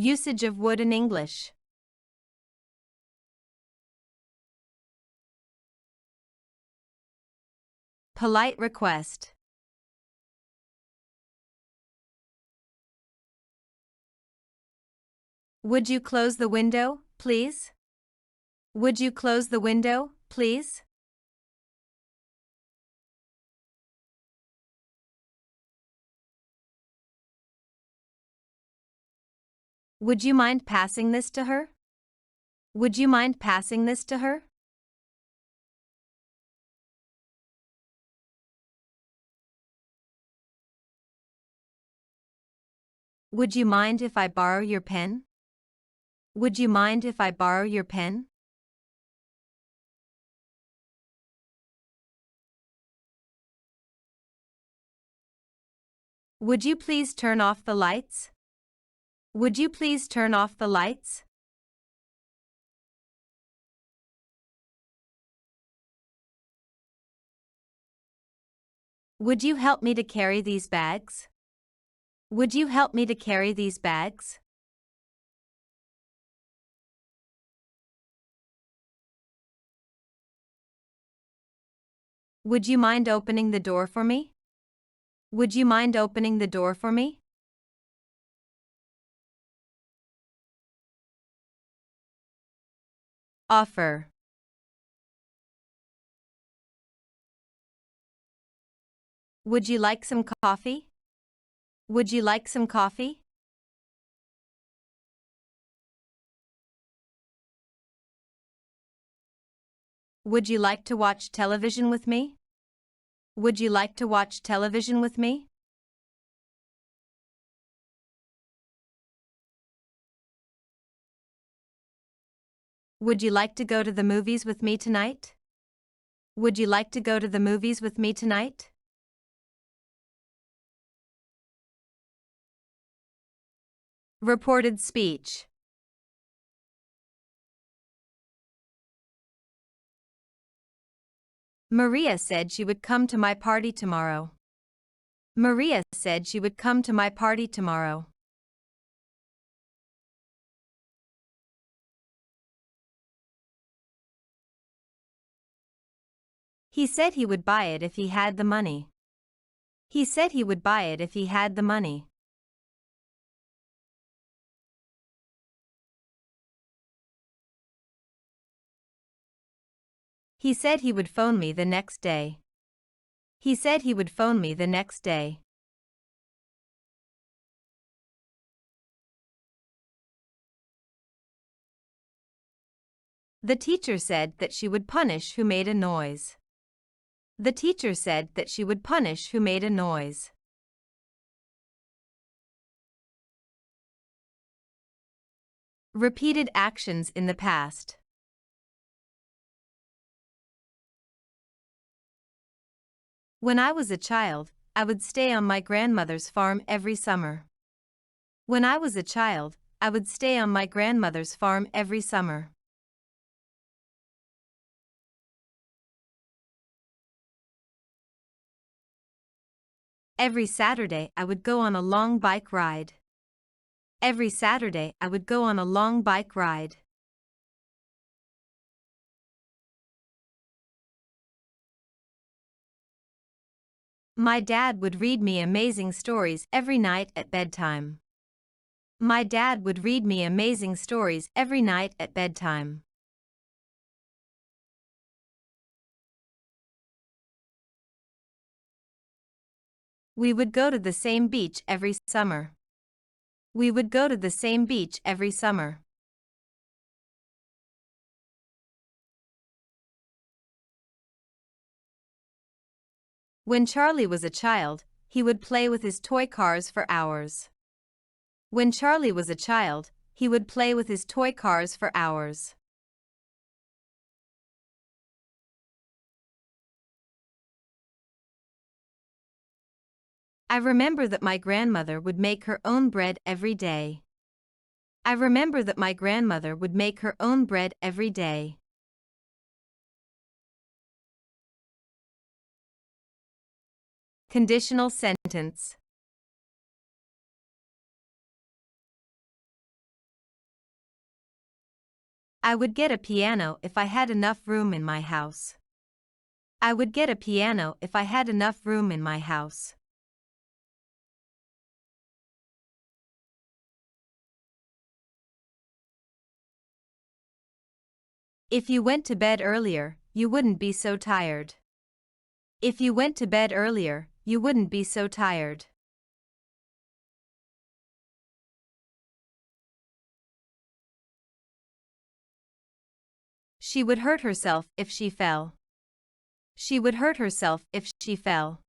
Usage of would in English. Polite request. Would you close the window, please? Would you close the window, please? Would you mind passing this to her? Would you mind passing this to her? Would you mind if I borrow your pen? Would you mind if I borrow your pen? Would you please turn off the lights? Would you please turn off the lights? Would you help me to carry these bags? Would you help me to carry these bags? Would you mind opening the door for me? Would you mind opening the door for me? Offer. Would you like some coffee? Would you like some coffee? Would you like to watch television with me? Would you like to watch television with me? Would you like to go to the movies with me tonight? Would you like to go to the movies with me tonight? Reported speech. Maria said she would come to my party tomorrow. Maria said she would come to my party tomorrow. He said he would buy it if he had the money. He said he would buy it if he had the money. He said he would phone me the next day. He said he would phone me the next day. The teacher said that she would punish who made a noise. The teacher said that she would punish who made a noise. Repeated actions in the past. When I was a child, I would stay on my grandmother's farm every summer. When I was a child, I would stay on my grandmother's farm every summer. Every Saturday I would go on a long bike ride. Every Saturday I would go on a long bike ride. My dad would read me amazing stories every night at bedtime. My dad would read me amazing stories every night at bedtime. We would go to the same beach every summer. We would go to the same beach every summer. When Charlie was a child, he would play with his toy cars for hours. When Charlie was a child, he would play with his toy cars for hours. I remember that my grandmother would make her own bread every day. I remember that my grandmother would make her own bread every day. Conditional sentence. I would get a piano if I had enough room in my house. I would get a piano if I had enough room in my house. If you went to bed earlier, you wouldn't be so tired. If you went to bed earlier, you wouldn't be so tired. She would hurt herself if she fell. She would hurt herself if she fell.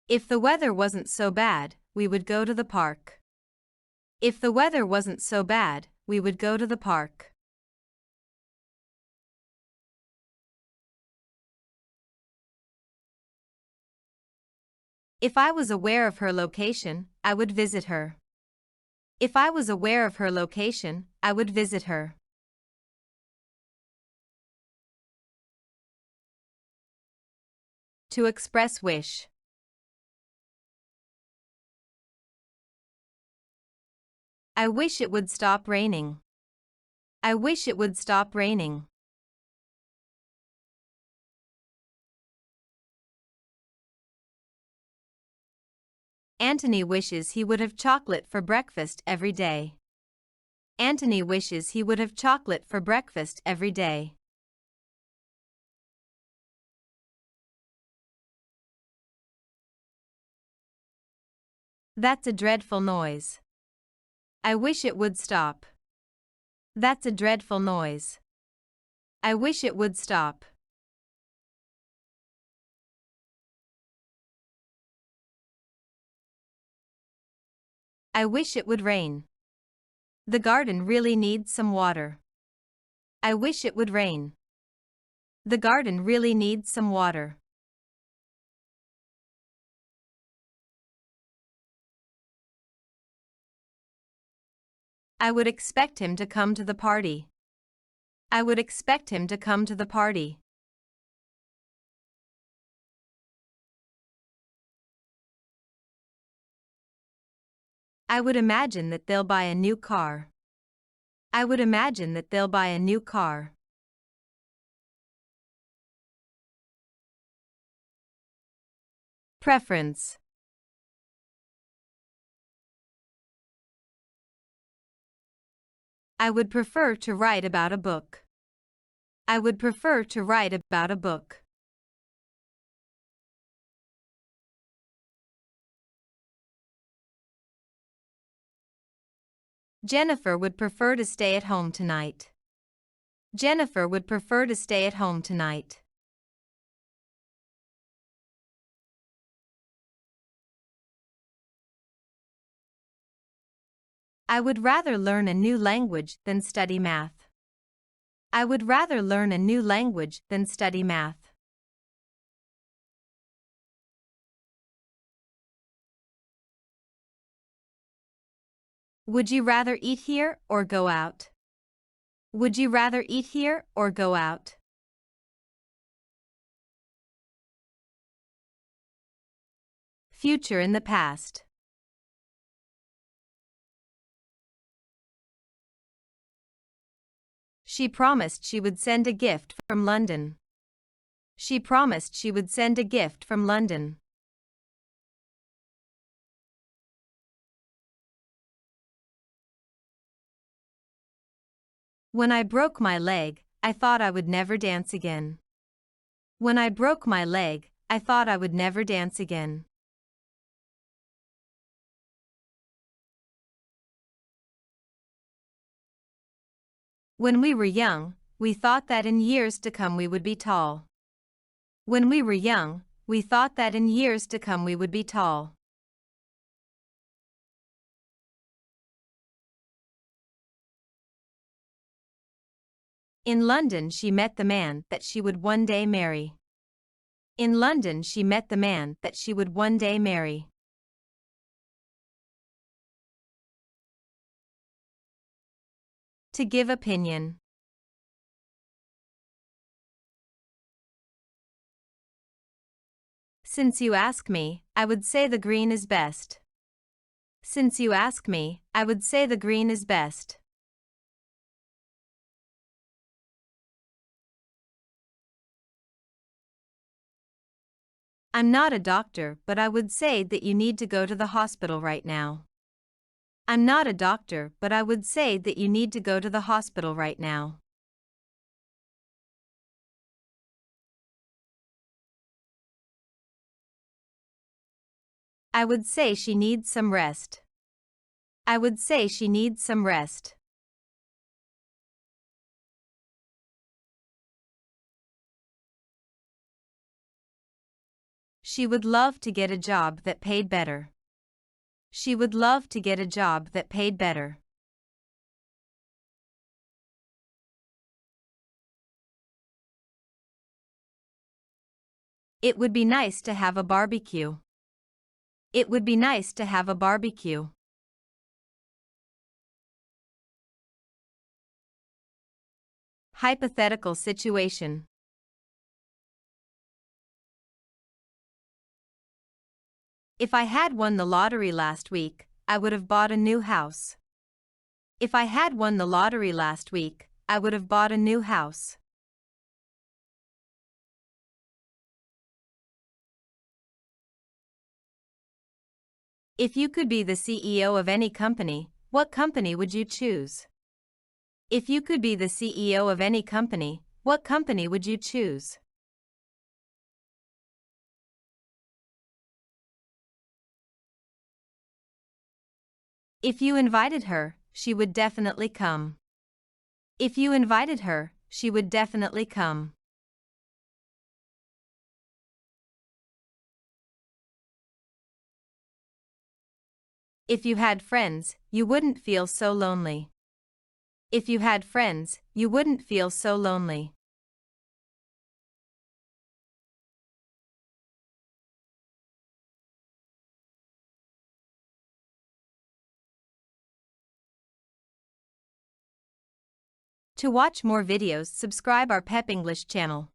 If the weather wasn't so bad, we would go to the park. If the weather wasn't so bad, we would go to the park. If I was aware of her location, I would visit her. If I was aware of her location, I would visit her. To express wish. I wish it would stop raining. I wish it would stop raining. Anthony wishes he would have chocolate for breakfast every day. Anthony wishes he would have chocolate for breakfast every day. That's a dreadful noise. I wish it would stop. That's a dreadful noise. I wish it would stop. I wish it would rain. The garden really needs some water. I wish it would rain. The garden really needs some water. I would expect him to come to the party. I would expect him to come to the party. I would imagine that they'll buy a new car. I would imagine that they'll buy a new car. Preference. I would prefer to write about a book. I would prefer to write about a book. Jennifer would prefer to stay at home tonight. Jennifer would prefer to stay at home tonight. I would rather learn a new language than study math. I would rather learn a new language than study math. Would you rather eat here or go out? Would you rather eat here or go out? Future in the past. She promised she would send a gift from London. She promised she would send a gift from London. When I broke my leg, I thought I would never dance again. When I broke my leg, I thought I would never dance again. When we were young, we thought that in years to come we would be tall. When we were young, we thought that in years to come we would be tall. In London she met the man that she would one day marry. In London she met the man that she would one day marry. To give opinion. Since you ask me, I would say the green is best. Since you ask me, I would say the green is best. I'm not a doctor, but I would say that you need to go to the hospital right now. I'm not a doctor, but I would say that you need to go to the hospital right now. I would say she needs some rest. I would say she needs some rest. She would love to get a job that paid better. She would love to get a job that paid better. It would be nice to have a barbecue. It would be nice to have a barbecue. Hypothetical situation. If I had won the lottery last week, I would have bought a new house. If I had won the lottery last week, I would have bought a new house. If you could be the CEO of any company, what company would you choose? If you could be the CEO of any company, what company would you choose? If you invited her, she would definitely come. If you invited her, she would definitely come. If you had friends, you wouldn't feel so lonely. If you had friends, you wouldn't feel so lonely. To watch more videos, subscribe our Pep English channel.